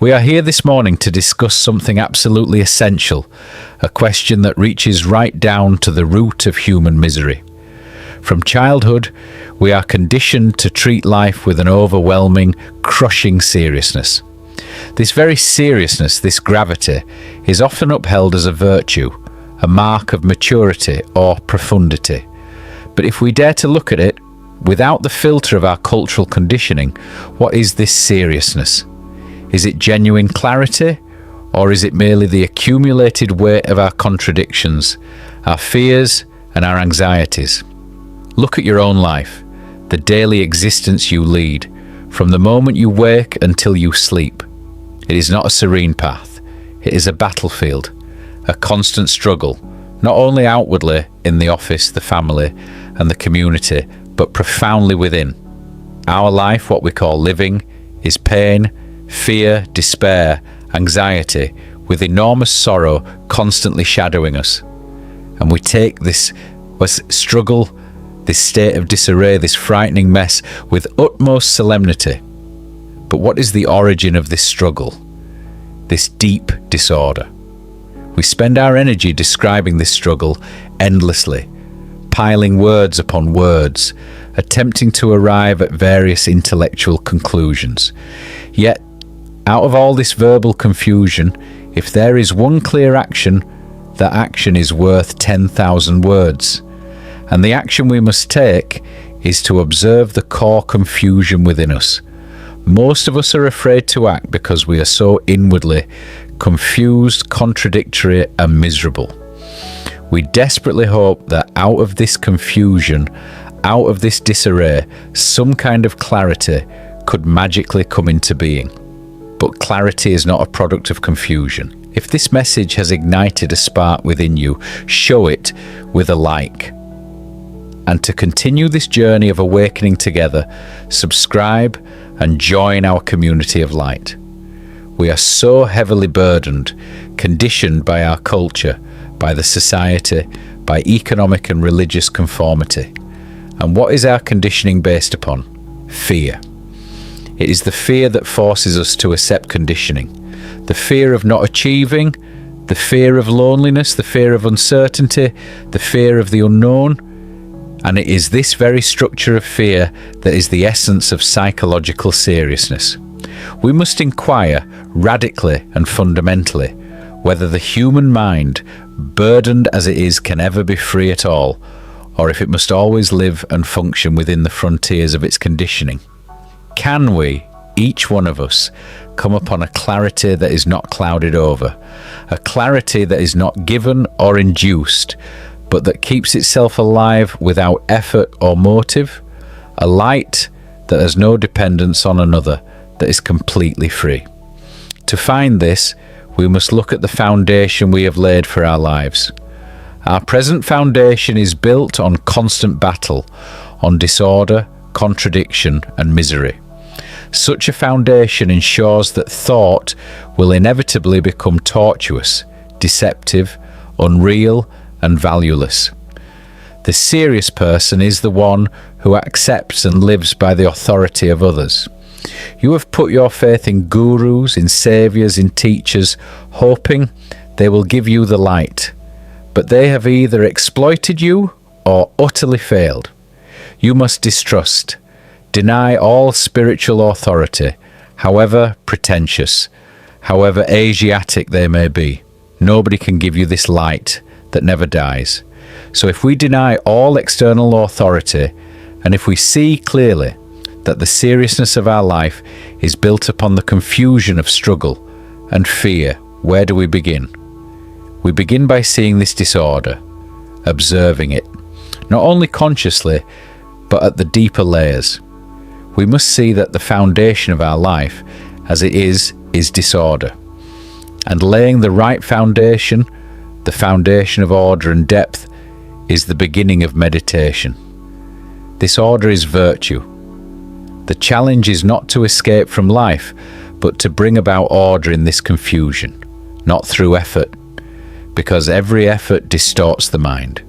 We are here this morning to discuss something absolutely essential, a question that reaches right down to the root of human misery. From childhood, we are conditioned to treat life with an overwhelming, crushing seriousness. This very seriousness, this gravity, is often upheld as a virtue, a mark of maturity or profundity. But if we dare to look at it, without the filter of our cultural conditioning, what is this seriousness? Is it genuine clarity, or is it merely the accumulated weight of our contradictions, our fears and our anxieties? Look at your own life, the daily existence you lead, from the moment you wake until you sleep. It is not a serene path. It is a battlefield, a constant struggle, not only outwardly in the office, the family and the community, but profoundly within. Our life, what we call living, is pain, fear, despair, anxiety, with enormous sorrow constantly shadowing us. And we take this struggle, this state of disarray, this frightening mess with utmost solemnity. But what is the origin of this struggle, this deep disorder? We spend our energy describing this struggle endlessly, piling words upon words, attempting to arrive at various intellectual conclusions. Yet, out of all this verbal confusion, if there is one clear action, that action is worth 10,000 words. And the action we must take is to observe the core confusion within us. Most of us are afraid to act because we are so inwardly confused, contradictory, and miserable. We desperately hope that out of this confusion, out of this disarray, some kind of clarity could magically come into being. But clarity is not a product of confusion. If this message has ignited a spark within you, show it with a like. And to continue this journey of awakening together, subscribe and join our community of light. We are so heavily burdened, conditioned by our culture, by the society, by economic and religious conformity. And what is our conditioning based upon? Fear. It is the fear that forces us to accept conditioning. The fear of not achieving, the fear of loneliness, the fear of uncertainty, the fear of the unknown. And it is this very structure of fear that is the essence of psychological seriousness. We must inquire radically and fundamentally whether the human mind, burdened as it is, can ever be free at all, or if it must always live and function within the frontiers of its conditioning. Can we, each one of us, come upon a clarity that is not clouded over, a clarity that is not given or induced, but that keeps itself alive without effort or motive, a light that has no dependence on another, that is completely free? To find this, we must look at the foundation we have laid for our lives. Our present foundation is built on constant battle, on disorder, contradiction and misery. Such a foundation ensures that thought will inevitably become tortuous, deceptive, unreal and valueless. The serious person is the one who accepts and lives by the authority of others. You have put your faith in gurus, in saviours, in teachers, hoping they will give you the light. But they have either exploited you or utterly failed. You must distrust, deny all spiritual authority, however pretentious, however Asiatic they may be. Nobody can give you this light that never dies. So if we deny all external authority, and if we see clearly that the seriousness of our life is built upon the confusion of struggle and fear, where do we begin? We begin by seeing this disorder, observing it, not only consciously, but at the deeper layers. We must see that the foundation of our life, as it is disorder. And laying the right foundation, the foundation of order and depth, is the beginning of meditation. This order is virtue. The challenge is not to escape from life, but to bring about order in this confusion, not through effort, because every effort distorts the mind.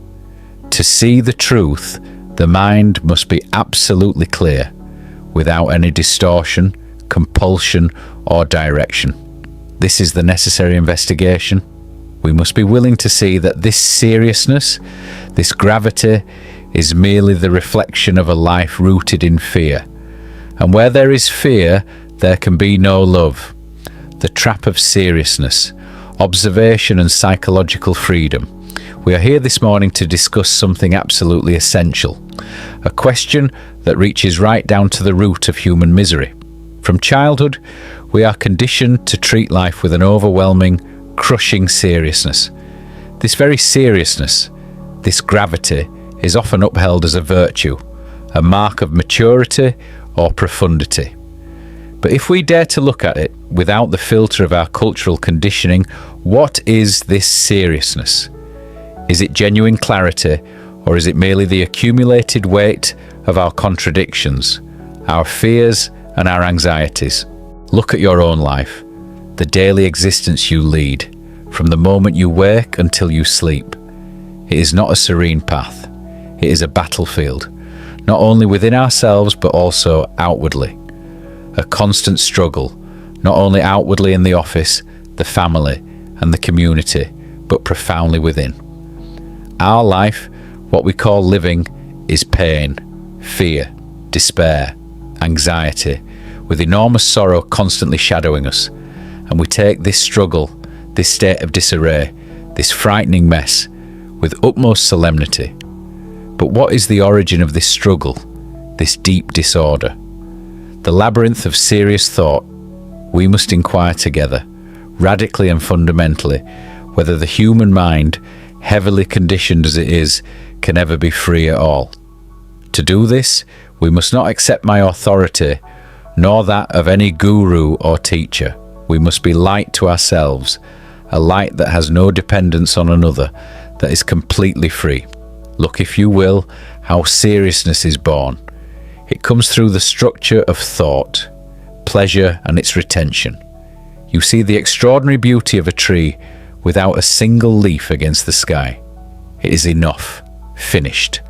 To see the truth, the mind must be absolutely clear, without any distortion, compulsion, or direction. This is the necessary investigation. We must be willing to see that this seriousness, this gravity, is merely the reflection of a life rooted in fear. And where there is fear, there can be no love. The trap of seriousness, observation and psychological freedom. We are here this morning to discuss something absolutely essential, a question that reaches right down to the root of human misery. From childhood, we are conditioned to treat life with an overwhelming, crushing seriousness. This very seriousness, this gravity, is often upheld as a virtue, a mark of maturity or profundity. But if we dare to look at it without the filter of our cultural conditioning, what is this seriousness? Is it genuine clarity, or is it merely the accumulated weight of our contradictions, our fears and our anxieties? Look at your own life, the daily existence you lead, from the moment you wake until you sleep. It is not a serene path. It is a battlefield, not only within ourselves but also outwardly. A constant struggle, not only outwardly in the office, the family and the community, but profoundly within. Our life, what we call living, is pain, fear, despair, anxiety, with enormous sorrow constantly shadowing us. And we take this struggle, this state of disarray, this frightening mess, with utmost solemnity. But what is the origin of this struggle, this deep disorder? The labyrinth of serious thought. We must inquire together, radically and fundamentally, whether the human mind, heavily conditioned as it is, can ever be free at all. To do this, we must not accept my authority, nor that of any guru or teacher. We must be light to ourselves, a light that has no dependence on another, that is completely free. Look, if you will, how seriousness is born. It comes through the structure of thought, pleasure and its retention. You see the extraordinary beauty of a tree without a single leaf against the sky. It is enough, finished.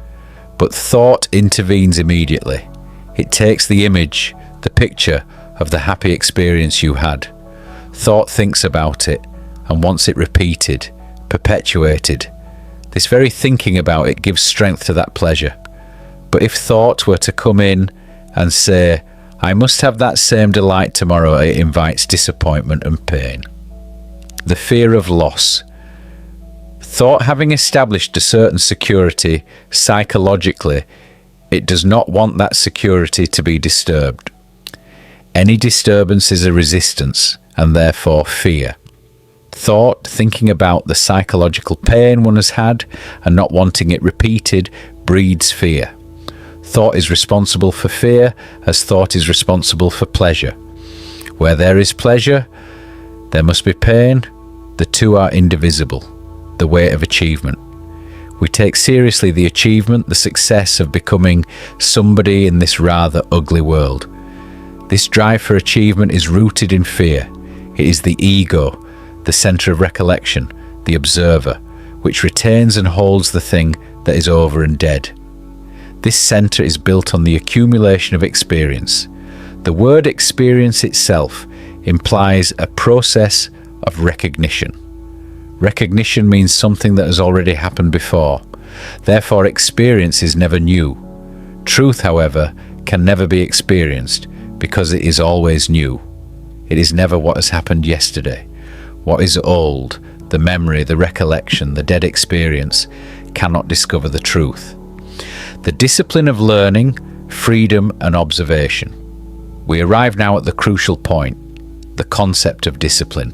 But thought intervenes immediately. It takes the image, the picture of the happy experience you had. Thought thinks about it and wants it repeated, perpetuated. This very thinking about it gives strength to that pleasure. But if thought were to come in and say, I must have that same delight tomorrow, it invites disappointment and pain. The fear of loss. Thought having established a certain security psychologically, it does not want that security to be disturbed. Any disturbance is a resistance and therefore fear. Thought, thinking about the psychological pain one has had and not wanting it repeated, breeds fear. Thought is responsible for fear as thought is responsible for pleasure. Where there is pleasure, there must be pain. The two are indivisible. The weight of achievement. We take seriously the achievement, the success of becoming somebody in this rather ugly world. This drive for achievement is rooted in fear. It is the ego, the centre of recollection, the observer, which retains and holds the thing that is over and dead. This centre is built on the accumulation of experience. The word experience itself implies a process of recognition. Recognition means something that has already happened before. Therefore, experience is never new. Truth, however, can never be experienced because it is always new. It is never what has happened yesterday. What is old, the memory, the recollection, the dead experience, cannot discover the truth. The discipline of learning, freedom and observation. We arrive now at the crucial point, the concept of discipline.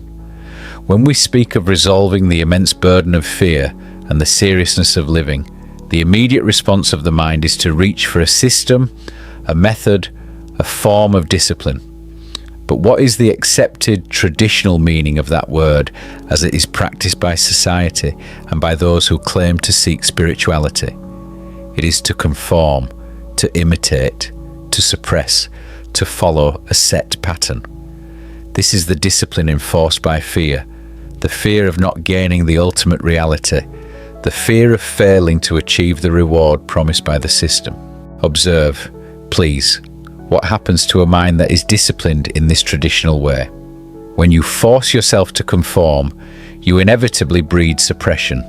When we speak of resolving the immense burden of fear and the seriousness of living, the immediate response of the mind is to reach for a system, a method, a form of discipline. But what is the accepted traditional meaning of that word as it is practiced by society and by those who claim to seek spirituality? It is to conform, to imitate, to suppress, to follow a set pattern. This is the discipline enforced by fear, the fear of not gaining the ultimate reality, the fear of failing to achieve the reward promised by the system. Observe, please, what happens to a mind that is disciplined in this traditional way. When you force yourself to conform, you inevitably breed suppression.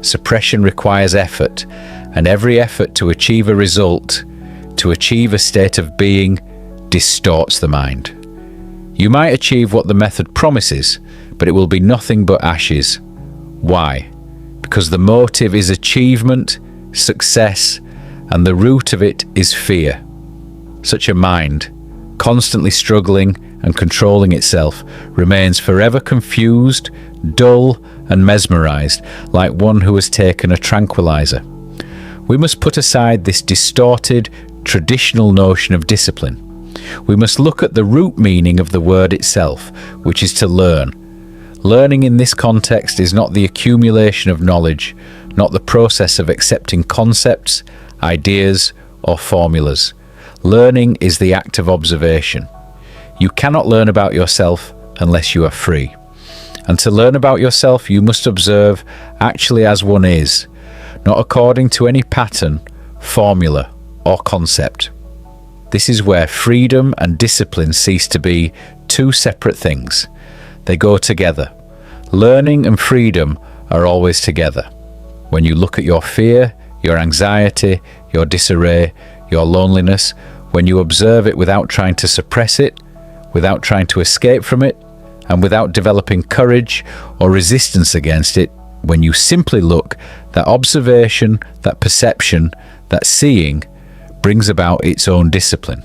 Suppression requires effort, and every effort to achieve a result, to achieve a state of being, distorts the mind. You might achieve what the method promises, but it will be nothing but ashes. Why? Because the motive is achievement, success, and the root of it is fear. Such a mind, constantly struggling and controlling itself, remains forever confused, dull, and mesmerized, like one who has taken a tranquilizer. We must put aside this distorted, traditional notion of discipline. We must look at the root meaning of the word itself, which is to learn. Learning in this context is not the accumulation of knowledge, not the process of accepting concepts, ideas, or formulas. Learning is the act of observation. You cannot learn about yourself unless you are free. And to learn about yourself, you must observe actually as one is, not according to any pattern, formula, or concept. This is where freedom and discipline cease to be two separate things. They go together. Learning and freedom are always together. When you look at your fear, your anxiety, your disarray, your loneliness, when you observe it without trying to suppress it, without trying to escape from it, and without developing courage or resistance against it, when you simply look, that observation, that perception, that seeing brings about its own discipline.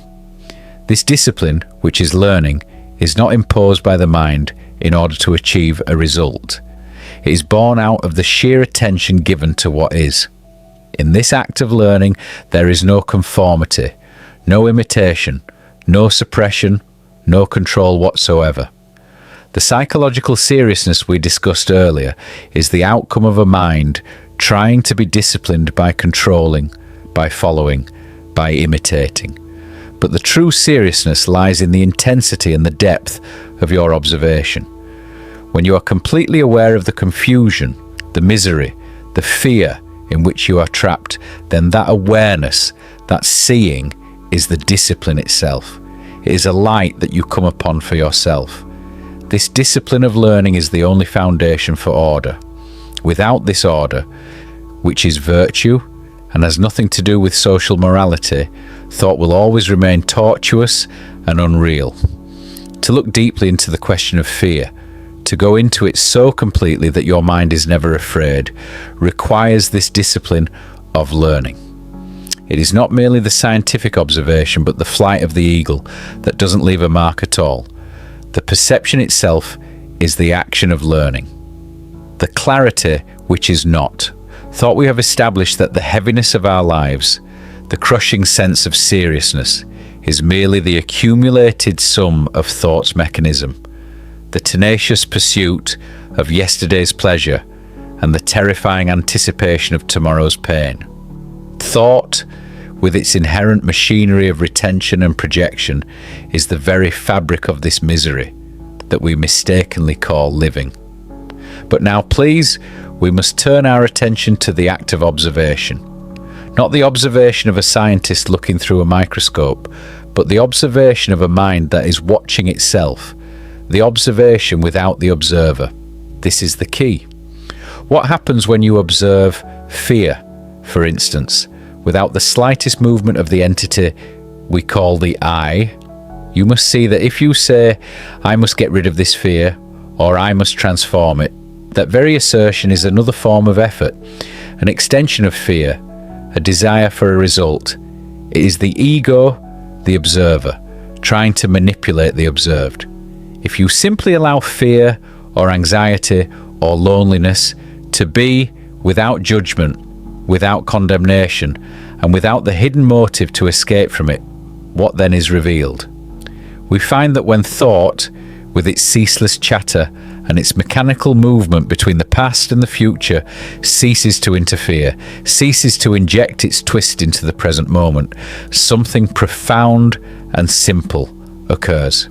This discipline, which is learning, is not imposed by the mind in order to achieve a result. It is born out of the sheer attention given to what is. In this act of learning, there is no conformity, no imitation, no suppression, no control whatsoever. The psychological seriousness we discussed earlier is the outcome of a mind trying to be disciplined by controlling, by following, by imitating. But the true seriousness lies in the intensity and the depth of your observation. When you are completely aware of the confusion, the misery, the fear in which you are trapped, then that awareness, that seeing, is the discipline itself. It is a light that you come upon for yourself. This discipline of learning is the only foundation for order. Without this order, which is virtue and has nothing to do with social morality, thought will always remain tortuous and unreal. To look deeply into the question of fear, to go into it so completely that your mind is never afraid, requires this discipline of learning. It is not merely the scientific observation, but the flight of the eagle that doesn't leave a mark at all. The perception itself is the action of learning. The clarity which is not. Thought we have established that the heaviness of our lives, the crushing sense of seriousness, is merely the accumulated sum of thought's mechanism, the tenacious pursuit of yesterday's pleasure and the terrifying anticipation of tomorrow's pain. Thought, with its inherent machinery of retention and projection, is the very fabric of this misery that we mistakenly call living. But now, please, we must turn our attention to the act of observation. Not the observation of a scientist looking through a microscope, but the observation of a mind that is watching itself, the observation without the observer. This is the key. What happens when you observe fear, for instance, without the slightest movement of the entity we call the I? You must see that if you say, "I must get rid of this fear," or "I must transform it," that very assertion is another form of effort, an extension of fear, a desire for a result. It is the ego, the observer, trying to manipulate the observed. If you simply allow fear or anxiety or loneliness to be without judgment, without condemnation, and without the hidden motive to escape from it, what then is revealed? We find that when thought, with its ceaseless chatter and its mechanical movement between the past and the future, ceases to interfere, ceases to inject its twist into the present moment, something profound and simple occurs.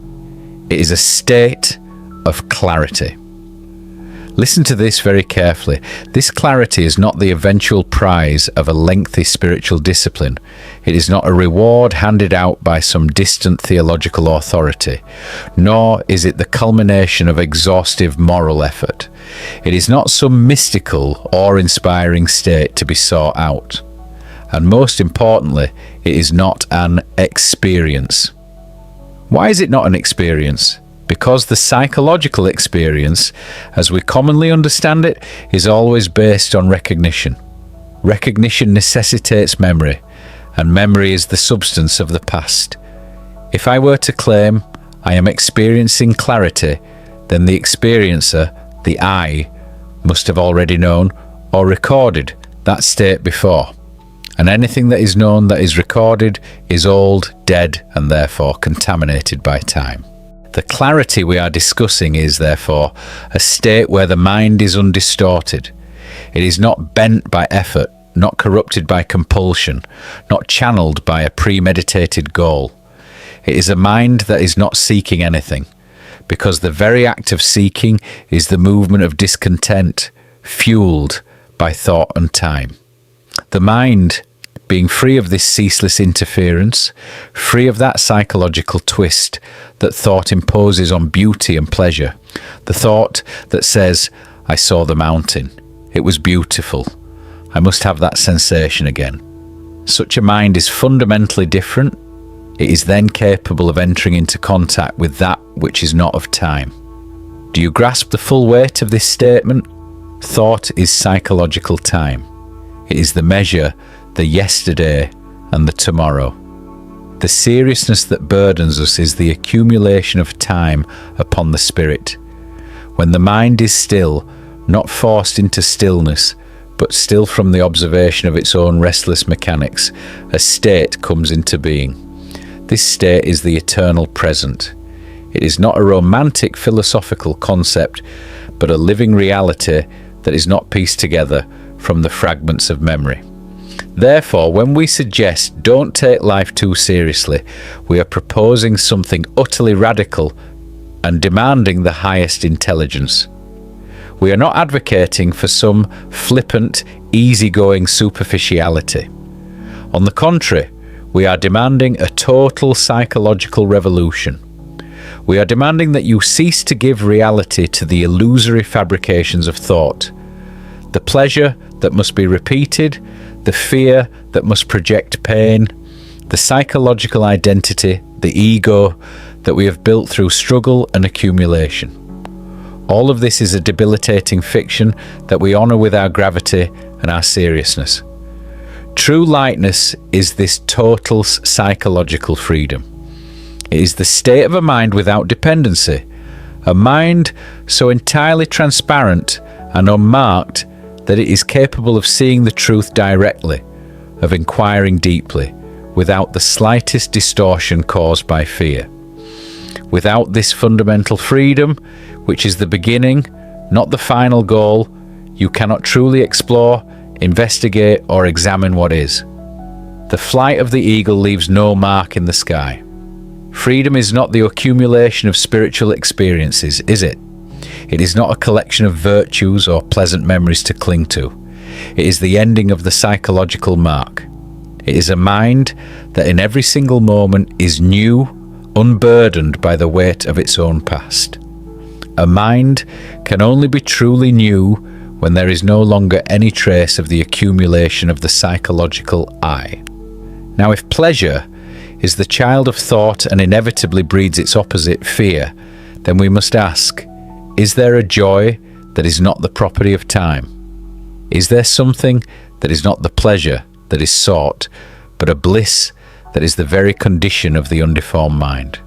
It is a state of clarity. Listen to this very carefully. This clarity is not the eventual prize of a lengthy spiritual discipline. It is not a reward handed out by some distant theological authority, nor is it the culmination of exhaustive moral effort. It is not some mystical, awe-inspiring state to be sought out. And most importantly, it is not an experience. Why is it not an experience? Because the psychological experience, as we commonly understand it, is always based on recognition. Recognition necessitates memory, and memory is the substance of the past. If I were to claim I am experiencing clarity, then the experiencer, the I, must have already known or recorded that state before. And anything that is known that is recorded is old, dead, and therefore contaminated by time. The clarity we are discussing is, therefore, a state where the mind is undistorted. It is not bent by effort, not corrupted by compulsion, not channeled by a premeditated goal. It is a mind that is not seeking anything, because the very act of seeking is the movement of discontent, fueled by thought and time. The mind, being free of this ceaseless interference, free of that psychological twist that thought imposes on beauty and pleasure, the thought that says, I saw the mountain, it was beautiful, I must have that sensation again. Such a mind is fundamentally different. It is then capable of entering into contact with that which is not of time. Do you grasp the full weight of this statement? Thought is psychological time. It is the measure, the yesterday and the tomorrow. The seriousness that burdens us is the accumulation of time upon the spirit. When the mind is still, not forced into stillness, but still from the observation of its own restless mechanics, a state comes into being. This state is the eternal present. It is not a romantic philosophical concept, but a living reality that is not pieced together from the fragments of memory. Therefore, when we suggest don't take life too seriously, we are proposing something utterly radical and demanding the highest intelligence. We are not advocating for some flippant, easygoing superficiality. On the contrary, we are demanding a total psychological revolution. We are demanding that you cease to give reality to the illusory fabrications of thought. The pleasure that must be repeated, the fear that must project pain, the psychological identity, the ego that we have built through struggle and accumulation. All of this is a debilitating fiction that we honour with our gravity and our seriousness. True lightness is this total psychological freedom. It is the state of a mind without dependency, a mind so entirely transparent and unmarked that it is capable of seeing the truth directly, of inquiring deeply, without the slightest distortion caused by fear. Without this fundamental freedom, which is the beginning, not the final goal, you cannot truly explore, investigate, or examine what is. The flight of the eagle leaves no mark in the sky. Freedom is not the accumulation of spiritual experiences, is it? It is not a collection of virtues or pleasant memories to cling to. It is the ending of the psychological mark. It is a mind that in every single moment is new, unburdened by the weight of its own past. A mind can only be truly new when there is no longer any trace of the accumulation of the psychological I. Now, if pleasure is the child of thought and inevitably breeds its opposite, fear, then we must ask, is there a joy that is not the property of time? Is there something that is not the pleasure that is sought, but a bliss that is the very condition of the undeformed mind?